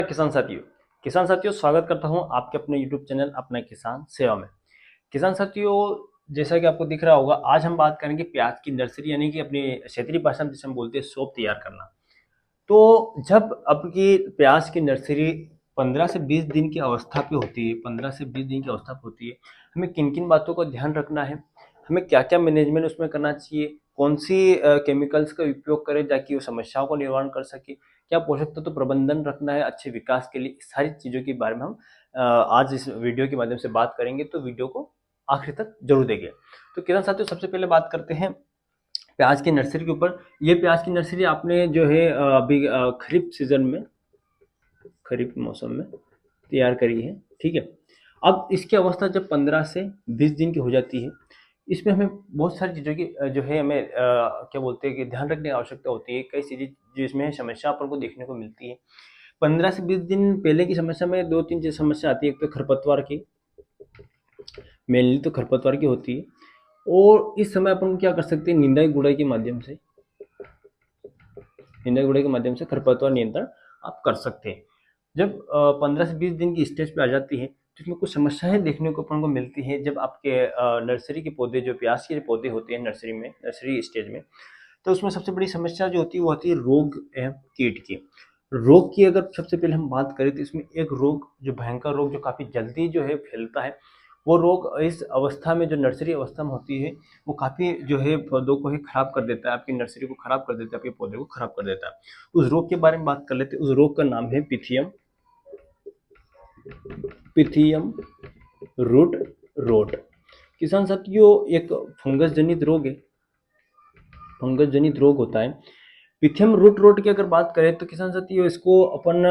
किसान साथियों स्वागत करता हूं आपके अपने YouTube चैनल अपना किसान सेवा में। किसान साथियों, जैसा कि आपको दिख रहा होगा, आज हम बात करेंगे प्याज की नर्सरी यानी कि अपनी क्षेत्रीय भाषा में जिसे हम बोलते हैं शॉप तैयार करना। तो जब आपकी प्याज की नर्सरी 15 से 20 दिन की अवस्था पे होती है, 15 से 20 दिन की अवस्था पे होती है, हमें किन किन बातों का ध्यान रखना है, हमें क्या क्या मैनेजमेंट उसमें करना चाहिए, कौन सी केमिकल्स का उपयोग करें ताकि वो समस्याओं को निवारण कर सके, क्या पोषक तत्व प्रबंधन रखना है अच्छे विकास के लिए, सारी चीज़ों के बारे में हम आज इस वीडियो के माध्यम से बात करेंगे। तो वीडियो को आखिर तक जरूर देखिए। तो किसान साथियों, सबसे पहले बात करते हैं प्याज की नर्सरी के ऊपर। ये प्याज की नर्सरी आपने जो है अभी खरीफ सीजन में, खरीफ मौसम में तैयार करी है, ठीक है। अब इसकी अवस्था जब 15 से 20 दिन की हो जाती है, इसमें हमें बहुत सारी चीज़ों की जो है हमें क्या बोलते हैं कि ध्यान रखने की आवश्यकता होती है। कई चीज़ें जिसमें समस्या अपन को देखने को मिलती है। 15 से 20 दिन पहले की समस्या में 2-3 चीज़ समस्या आती है। एक तो खरपतवार की, मेनली तो खरपतवार की होती है। और इस समय अपन क्या कर सकते हैं, निंदाई गुड़ाई के माध्यम से, निंदाई गुड़ाई के माध्यम से खरपतवार नियंत्रण आप कर सकते हैं। जब 15 से 20 दिन की स्टेज पे आ जाती है तो इसमें कुछ समस्याएं देखने को अपन को मिलती है। जब आपके नर्सरी के पौधे, जो प्याज के पौधे होते हैं नर्सरी में, नर्सरी स्टेज में, तो उसमें सबसे बड़ी समस्या जो होती है वो होती है रोग एवं कीट की। रोग की अगर सबसे पहले हम बात करें तो इसमें एक रोग, जो भयंकर रोग, जो काफ़ी जल्दी जो है फैलता है, वो रोग इस अवस्था में, जो नर्सरी अवस्था में होती है, वो काफ़ी जो है पौधों को ही खराब कर देता है, आपकी नर्सरी को खराब कर देता है, आपके पौधे को खराब कर देता है। उस रोग के बारे में बात कर लेते हैं। उस रोग का नाम है पिथियम, पिथियम रूट रोट। किसान साथियों, एक फंगस जनित रोग है, फंगस जनित रोग होता है पिथियम रूट रोट की। अगर बात करें तो किसान साथियों, इसको अपन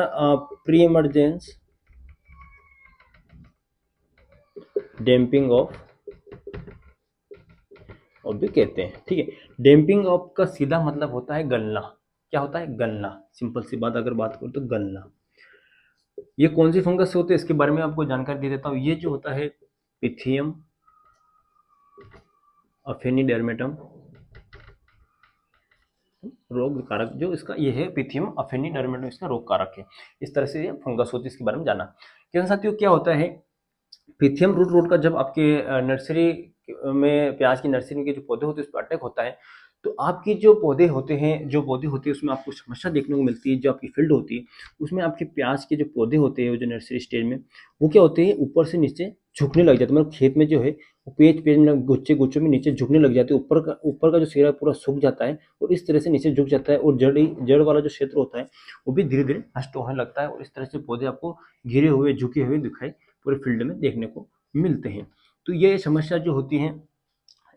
प्री इमरजेंस डैम्पिंग ऑफ भी कहते हैं, ठीक है। डैम्पिंग ऑफ का सीधा मतलब होता है गलना। क्या होता है? गलना। सिंपल सी बात अगर बात करूं तो गलना। ये कौन सी फंगस होते हैं इसके बारे में आपको जानकारी दे देता हूँ। ये जो होता है पिथियम अफेनिडर्मेटम रोग कारक, जो इसका ये है पिथियम अफेनिडर्मेटम, इसका रोग कारक है। इस तरह से ये फंगस होती है, इसके बारे में जाना। किसान साथियों, क्या होता है पिथियम रूट रोट का, जब आपके नर्सरी में, प्याज की नर्सरी में के जो पौधे होते हैं उस पर अटैक होता है, तो आपकी जो पौधे होते हैं, जो पौधे होते हैं उसमें आपको समस्या देखने को मिलती है। जो आपकी फील्ड होती है उसमें आपके प्याज के जो पौधे होते हैं, जो नर्सरी स्टेज में, वो क्या होते हैं, ऊपर से नीचे झुकने लग जाते हैं। मतलब खेत में जो है वो पेज पेज में, गुच्छे गुच्छों में नीचे झुकने लग जाते हैं। ऊपर का जो सिरा पूरा सूख जाता है और इस तरह से नीचे झुक जाता है, और जड़ वाला जो क्षेत्र होता है वो भी धीरे धीरे नष्ट होने लगता है। और इस तरह से पौधे आपको गिरे हुए, झुके हुए दिखाई पूरे फील्ड में देखने को मिलते हैं। तो ये समस्या जो होती है,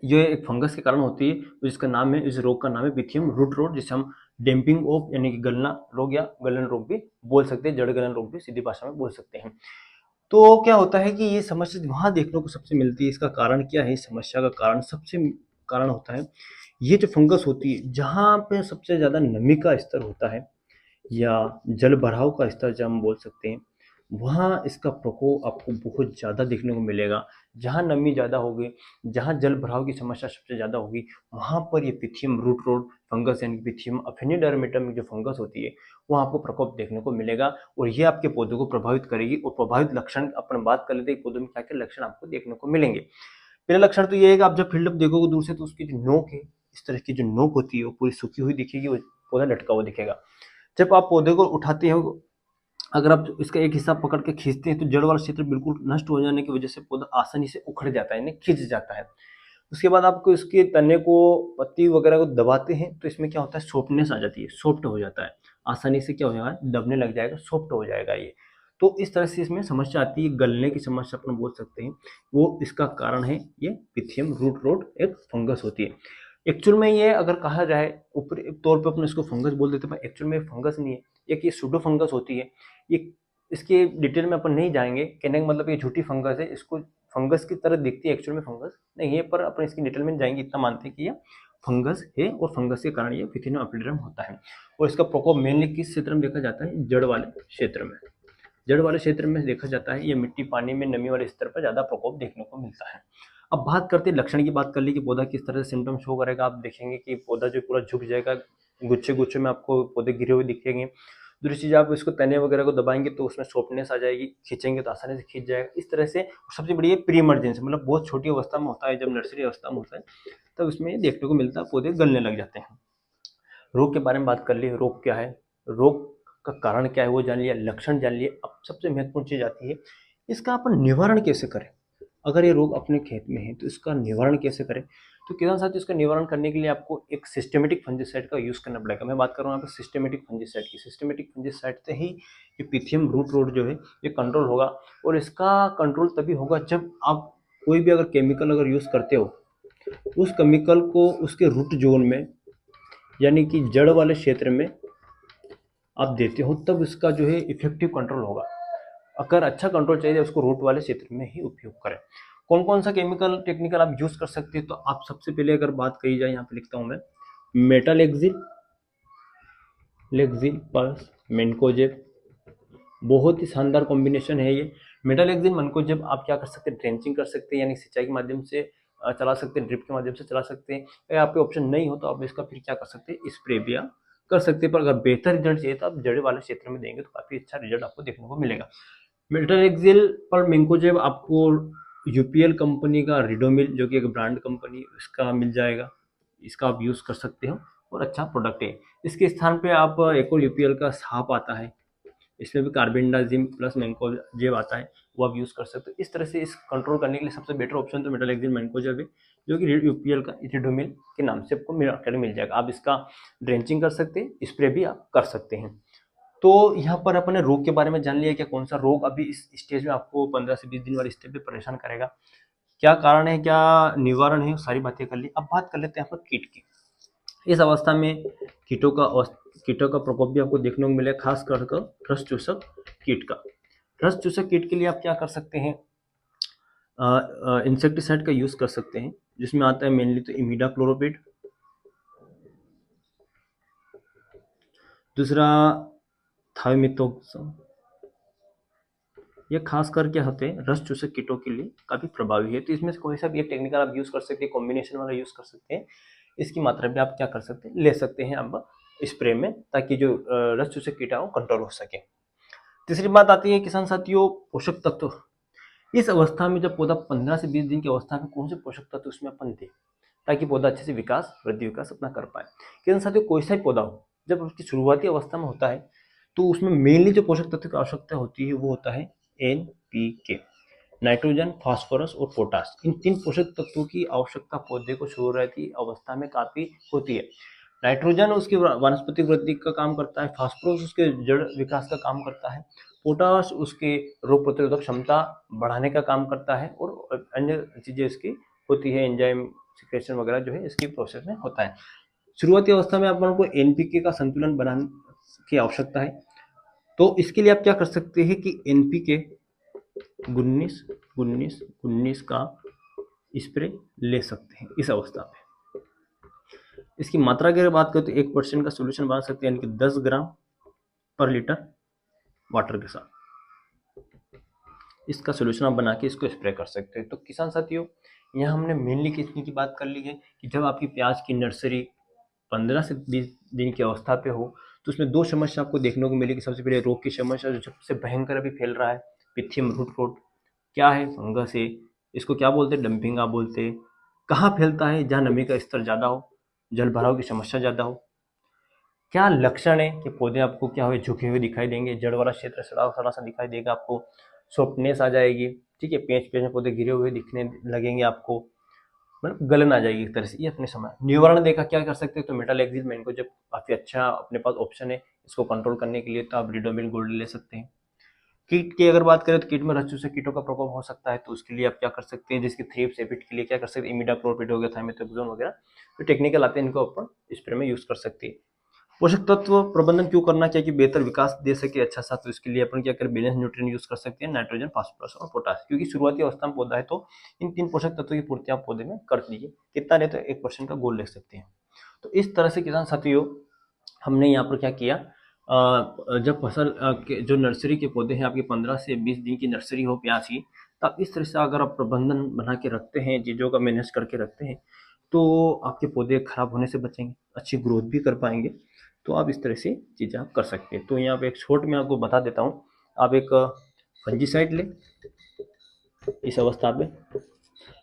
ये एक फंगस के कारण होती है, जिसका नाम है, इस रोग का नाम है पिथियम रूट रोग, जिसे हम डैम्पिंग ऑफ यानी कि गलना रोग या गलन रोग भी बोल सकते हैं, जड़ गलन रोग भी सीधी भाषा में बोल सकते हैं। तो क्या होता है कि ये समस्या वहां देखने को सबसे मिलती है। इसका कारण क्या है? इस समस्या का कारण, सबसे कारण होता है, ये जो फंगस होती है, जहाँ पे सबसे ज्यादा नमी का स्तर होता है या जल भराव का स्तर जब हम बोल सकते हैं, वहाँ इसका प्रकोप आपको बहुत ज़्यादा देखने को मिलेगा। जहाँ नमी ज़्यादा होगी, जहाँ जल भराव की समस्या सबसे ज़्यादा होगी, वहाँ पर ये पिथियम रूट रोट फंगस यानी पिथियम अफिनिडर्मेटम जो फंगस होती है, वो आपको प्रकोप देखने को मिलेगा। और ये आपके पौधों को प्रभावित करेगी। और प्रभावित लक्षण अपन बात कर लेते हैं, पौधों में क्या क्या लक्षण आपको देखने को मिलेंगे। पहला लक्षण तो ये है कि आप जब फील्ड अप देखोगे दूर से, तो उसकी जो नोक है, इस तरह की जो नोक होती है वो पूरी सूखी हुई दिखेगी, वो पौधा लटका हुआ दिखेगा। जब आप पौधे को उठाते हो, अगर आप इसका एक हिस्सा पकड़ के खींचते हैं, तो जड़ वाला क्षेत्र बिल्कुल नष्ट हो जाने की वजह से पौधा आसानी से उखड़ जाता है, यानी खिंच जाता है। उसके बाद आपको इसके तने को, पत्ती वगैरह को दबाते हैं, तो इसमें क्या होता है, सॉफ्टनेस आ जाती है, सॉफ्ट हो जाता है, आसानी से क्या हो जाएगा, दबने लग जाएगा, सॉफ्ट हो जाएगा ये। तो इस तरह से इसमें समस्या आती है, गलने की समस्या अपन बोल सकते हैं। वो इसका कारण है, ये पिथियम रूट रोट एक फंगस होती है। एक्चुअल में ये अगर कहा जाए, ऊपरी तौर पर अपन इसको फंगस बोल देते हैं, पर एक्चुअल में फंगस नहीं है, एक ये सूडो फंगस होती है। ये इसके डिटेल में अपन नहीं जाएंगे, कहने का मतलब ये झूठी फंगस है, इसको फंगस की तरह दिखती है, एक्चुअल में फंगस नहीं है, पर अपन इसकी डिटेल में जाएंगे, इतना मानते हैं कि ये फंगस है, और फंगस के कारण ये पिथियम एपिडर्म होता है। और इसका प्रकोप मेनली किस क्षेत्र में देखा जाता है? जड़ वाले क्षेत्र में। जड़ वाले क्षेत्र में देखा जाता है, ये मिट्टी पानी में नमी वाले स्तर पर ज्यादा प्रकोप देखने को मिलता है। अब बात करते हैं लक्षण की, बात कर ली कि पौधा किस तरह से सिम्टम शो करेगा। आप देखेंगे कि पौधा जो पूरा झुक जाएगा, गुच्छे गुच्छे में आपको पौधे गिरे हुए दिखेंगे। दूसरी चीज़, आप इसको तने वगैरह को दबाएंगे तो उसमें सॉफ्टनेस आ जाएगी, खींचेंगे तो आसानी से खींच जाएगा इस तरह से। सबसे बड़ी प्री इमरजेंसी, मतलब बहुत छोटी अवस्था में होता है, जब नर्सरी अवस्था में होता है तब इसमें देखने को मिलता है पौधे गलने लग जाते हैं। रोग के बारे में बात कर ली, रोग क्या है, रोग का कारण क्या है वो जान लिया, लक्षण जान लिए। अब सबसे महत्वपूर्ण चीज आती है, इसका अपन निवारण कैसे करें। अगर ये रोग अपने खेत में है तो इसका निवारण कैसे करें। तो किसान साथियों, इसका निवारण करने के लिए आपको एक सिस्टेमेटिक फंजीसाइड का यूज करना पड़ेगा। मैं बात कर रहा हूँ यहाँ पर सिस्टेमेटिक फंजीसाइड की। सिस्टेमेटिक फंजीसाइड से ही ये पिथियम रूट रोड जो है ये कंट्रोल होगा, और इसका कंट्रोल तभी होगा जब आप कोई भी अगर केमिकल अगर यूज करते हो, उस केमिकल को उसके रूट जोन में, यानी कि जड़ वाले क्षेत्र में आप देते हो, तब इसका जो है इफेक्टिव कंट्रोल होगा। अगर अच्छा कंट्रोल चाहिए उसको रूट वाले क्षेत्र में ही उपयोग करें। कौन कौन सा केमिकल टेक्निकल आप यूज कर सकते हैं, तो आप सबसे पहले अगर बात करी जाए, यहाँ पे लिखता हूं मैं, मेटालेक्सिल, लेक्सिल प्लस मेनकोजेब, बहुत ही शानदार कॉम्बिनेशन है ये। मेटालेक्सिल मेनकोजेब आप क्या कर सकते हैं, ड्रेंचिंग कर सकते हैं, यानी सिंचाई के माध्यम से चला सकते हैं, ड्रिप के माध्यम से चला सकते हैं। अगर आपके ऑप्शन नहीं हो तो आप इसका फिर क्या कर सकते हैं, स्प्रे भी आप कर सकते हैं। पर अगर बेहतर रिजल्ट चाहिए तो आप जड़ वाले क्षेत्र में देंगे तो काफी अच्छा रिजल्ट आपको देखने को मिलेगा। मेटालेक्सिल पर मेनकोजेब आपको यूपीएल कंपनी का रिडोमिल, जो कि एक ब्रांड कंपनी, इसका मिल जाएगा, इसका आप यूज कर सकते हो और अच्छा प्रोडक्ट है। इसके स्थान पे आप एक और यूपीएल का साप आता है, इसमें भी कार्बेंडाजिम प्लस मैंकोजेब आता है, वो आप यूज कर सकते हो। इस तरह से इस कंट्रोल करने के लिए सबसे बेटर ऑप्शन तो मेटालेक्सिल मैंकोजेब है, जो कि यूपीएल का इरिडोमिल के नाम से आपको मिल जाएगा। आप इसका ड्रेंचिंग कर सकते हैं, स्प्रे भी आप कर सकते हैं। तो यहाँ पर अपने रोग के बारे में जान लिया कि कौन सा रोग अभी इस स्टेज में आपको 15 से 20 दिन वाले स्टेज पे परेशान करेगा, क्या कारण है, क्या निवारण है, सारी बातें कर ली। अब बात कर लेते हैं यहाँ पर कीट की। इस अवस्था में कीटों का प्रकोप भी आपको देखने को मिलेगा, खास कर रस चूसक कीट का। रस चूसक कीट के लिए आप क्या कर सकते हैं, इंसेक्टिसाइड का यूज कर सकते हैं, जिसमें आता है मेनली तो इमिडाक्लोरोपिड, दूसरा थायोमिथोक्सम। ये खास कर क्या होते हैं, रस चूसक कीटों के लिए काफी प्रभावी है। तो इसमें से कोई सा भी एक टेक्निकल आप यूज कर सकते हैं, कॉम्बिनेशन वाला यूज कर सकते हैं। इसकी मात्रा भी आप क्या कर सकते हैं, ले सकते हैं आप स्प्रे में, ताकि जो रस चूसक कीट हो कंट्रोल हो सके। तीसरी बात आती है किसान साथियों, पोषक तत्व। इस अवस्था में जब पौधा 15 से 20 दिन की अवस्था में कौन से पोषक तत्व उसमें अपन दें, ताकि पौधा अच्छे से वृद्धि विकास अपना कर पाए। किसान साथियों, कोई सा भी पौधा हो, जब उसकी शुरुआती अवस्था में होता है तो उसमें मेनली जो पोषक तत्व की आवश्यकता होती है वो होता है NPK, नाइट्रोजन, फास्फोरस और पोटास। इन 3 पोषक तत्वों की आवश्यकता पौधे को शुरुआती अवस्था में काफी होती है। नाइट्रोजन उसकी वानस्पतिक वृद्धि का काम करता है, फास्फोरस उसके जड़ विकास का काम करता है, पोटास उसके रोग प्रतिरोधक क्षमता बढ़ाने का काम करता है, और अन्य चीजें इसकी होती है, एंजाइम सिक्रेशन वगैरह जो है इसकी प्रोसेस में होता है। शुरुआती अवस्था में अपन को एनपीके का संतुलन बनाने की आवश्यकता है। तो इसके लिए आप क्या कर सकते हैं कि एनपीके 19-19-19 का स्प्रे ले सकते हैं इस अवस्था पे। इसकी मात्रा की अगर बात करें तो 1% का सोल्यूशन बना सकते हैं, यानी कि 10 ग्राम पर लीटर वाटर के साथ इसका सोल्यूशन आप बना के इसको स्प्रे कर सकते हैं। तो किसान साथियों, यहाँ हमने मेनली किस चीज़ की बात कर ली है कि जब आपकी प्याज की नर्सरी 15 से 20 दिन की अवस्था पे हो, तो उसमें 2 समस्या आपको देखने को मिलेगी। सबसे पहले रोग की समस्या, जो सबसे भयंकर अभी फैल रहा है, पिथियम रूट रोट। क्या है, फंगस है, इसको क्या बोलते हैं, डंपिंगा बोलते हैं। कहाँ फैलता है, जहाँ नमी का स्तर ज़्यादा हो, जल भराव की समस्या ज़्यादा हो। क्या लक्षण है कि पौधे आपको क्या हुए, झुके हुए दिखाई देंगे, जड़ वाला क्षेत्र सड़ा सड़ा सा दिखाई देगा आपको, सॉफ्टनेस आ जाएगी, ठीक है, पेच पेच में पौधे गिरे हुए दिखने लगेंगे आपको, मतलब गलन आ जाएगी एक तरह से। ये अपने समय निवारण देखा क्या कर सकते हैं, तो मेटालेक्सिल मैंको जब काफी अच्छा अपने पास ऑप्शन है इसको कंट्रोल करने के लिए, तो आप रिडोमिल गोल्ड ले सकते हैं। कीट की अगर बात करें तो कीट में रस चूसक कीटों का प्रकोप हो सकता है, तो उसके लिए आप क्या कर सकते हैं, जिसकी थ्रिप्स एफिड के लिए क्या कर सकते हैं, इमिडाक्लोप्रिड हो गया, थाइमेथोक्सोम वगैरह, तो टेक्निकल आते हैं, इनको अपन स्प्रे में यूज कर सकते हैं। पोषक तत्व प्रबंधन क्यों करना चाहिए कि बेहतर विकास दे सके अच्छा सा, तो इसके लिए अपन क्या करें, बैलेंस न्यूट्रिएंट यूज कर सकते हैं, नाइट्रोजन, फास्फोरस और पोटास, क्योंकि शुरुआती अवस्था में पौधा है तो इन 3 पोषक तत्वों की पूर्ति आप पौधे में कर दीजिए। कितना नहीं तो 1% का गोल ले सकते हैं। तो इस तरह से किसान साथियों, हमने यहाँ पर क्या किया, जब फसल जो नर्सरी के पौधे हैं आपके 15 से 20 दिन की नर्सरी हो प्याज की, तब इस तरह से अगर आप प्रबंधन बना के रखते हैं, चीज़ों का मैनेज करके रखते हैं, तो आपके पौधे खराब होने से बचेंगे, अच्छी ग्रोथ भी कर पाएंगे। तो आप इस तरह से चीज़ें आप कर सकते हैं। तो यहाँ पे एक शॉर्ट में आपको बता देता हूँ। आप एक फंजीसाइड लें इस अवस्था पे।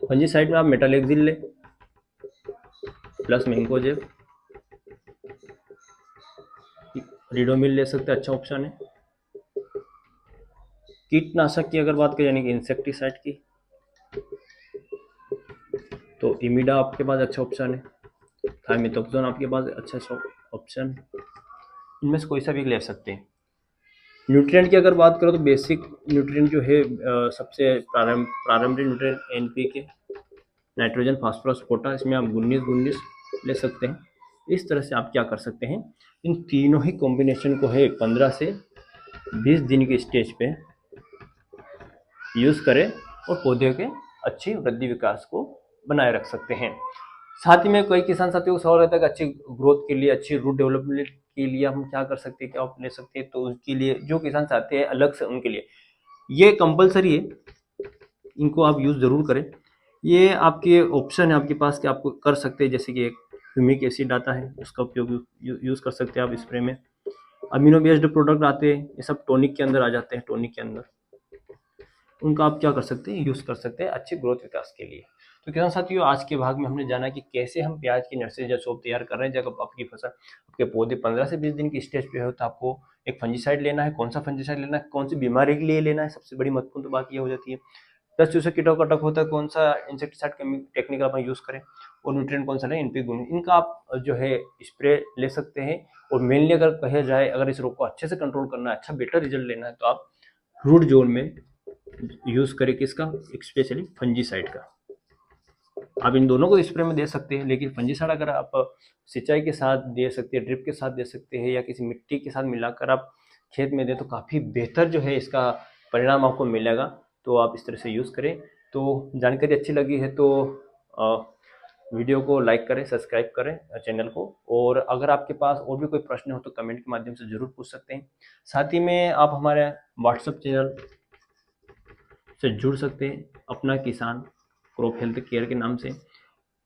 फंजीसाइड में आप मेटालेक्सिल लें प्लस मैंकोजेब, रिडोमिल ले सकते हैं, अच्छा ऑप्शन है। कीटनाशक की अगर बात करें यानी कि इंसेक्टिसाइड की, तो इमिडा आपके पास अच्छा ऑप्शन है। थाइमेथॉक्सोन आपके पास अच्छा ऑप्शन है। इनमें से कोई सा भी ले सकते हैं। न्यूट्रिएंट की अगर बात करो तो बेसिक न्यूट्रिएंट जो है सबसे प्रारंभिक nutrient NPK, nitrogen, phosphorus, potash, इसमें आप 19-19 ले सकते हैं। इस तरह से आप क्या कर सकते हैं, इन तीनों ही कॉम्बिनेशन को है 15 से 20 दिन के स्टेज पे यूज़ करें और पौधे के अच्छी वृद्धि विकास को बनाए रख सकते हैं। साथ ही में कई किसान साथियों को सवाल रहता है कि अच्छी ग्रोथ के लिए, अच्छी रूट डेवलपमेंट के लिए हम क्या कर सकते हैं, क्या आप ले सकते हैं। तो उसके लिए जो किसान चाहते हैं अलग से, उनके लिए ये कंपलसरी है, इनको आप यूज़ ज़रूर करें। ये आपके ऑप्शन है आपके पास कि आपको कर सकते हैं। जैसे कि एक ह्यूमिक एसिड आता है, उसका उपयोग यूज़ कर सकते हैं आप स्प्रे में। अमीनो बेस्ड प्रोडक्ट आते हैं, ये सब टॉनिक के अंदर आ जाते हैं, टॉनिक के अंदर उनका आप क्या कर सकते हैं, यूज़ कर सकते हैं अच्छे ग्रोथ विकास के लिए। तो किसान साथियों, आज के भाग में हमने जाना कि कैसे हम प्याज की नर्सरी या शॉप तैयार कर रहे हैं। जब आपकी फसल, आपके पौधे 15 से 20 दिन की स्टेज पे हो, तो आपको एक फंजीसाइड लेना है। कौन सा फंजीसाइड लेना है, कौन सी बीमारी के लिए लेना है, सबसे बड़ी महत्वपूर्ण तो बात ये हो जाती है। दस चूसे कीटों का अटैक होता है, कौन सा इंसेक्टिसाइड टेक्निक आप यूज़ करें, और न्यूट्रिएंट कौन सा लें, इनपी गुण, इनका आप जो है स्प्रे ले सकते हैं। और मेनली अगर कहा जाए, अगर इस रोग को अच्छे से कंट्रोल करना है, अच्छा बेटर रिजल्ट लेना है, तो आप रूट जोन में यूज़ करें किसका, स्पेशली फंजीसाइड का। आप इन दोनों को स्प्रे में दे सकते हैं, लेकिन फंजीसाइड अगर आप सिंचाई के साथ दे सकते हैं, ड्रिप के साथ दे सकते हैं, या किसी मिट्टी के साथ मिलाकर आप खेत में दें, तो काफ़ी बेहतर जो है इसका परिणाम आपको मिलेगा। तो आप इस तरह से यूज़ करें। तो जानकारी अच्छी लगी है तो वीडियो को लाइक करें, सब्सक्राइब करें चैनल को। और अगर आपके पास और भी कोई प्रश्न हो तो कमेंट के माध्यम से ज़रूर पूछ सकते हैं। साथ ही में आप हमारे व्हाट्सएप चैनल से जुड़ सकते हैं, अपना किसान क्रॉप हेल्थ केयर के नाम से।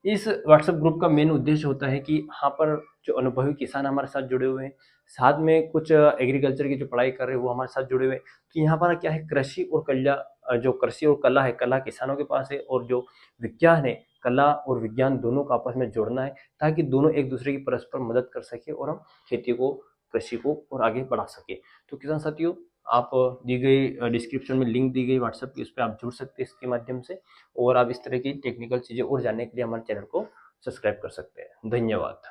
इस व्हाट्सएप ग्रुप का मेन उद्देश्य होता है कि यहाँ पर जो अनुभवी किसान हमारे साथ जुड़े हुए हैं, साथ में कुछ एग्रीकल्चर की जो पढ़ाई कर रहे हैं वो हमारे साथ जुड़े हुए हैं। तो यहाँ पर क्या है, कृषि और जो कृषि और कला है, कला किसानों के पास है, और जो विज्ञान है, कला और विज्ञान दोनों को आपस में जोड़ना है, ताकि दोनों एक दूसरे की परस्पर मदद कर सके और हम खेती को, कृषि को और आगे बढ़ा सके। तो किसान साथियों, आप दी गई डिस्क्रिप्शन में लिंक दी गई व्हाट्सएप की, उस पर आप जुड़ सकते हैं इसके माध्यम से। और आप इस तरह की टेक्निकल चीज़ें और जानने के लिए हमारे चैनल को सब्सक्राइब कर सकते हैं। धन्यवाद।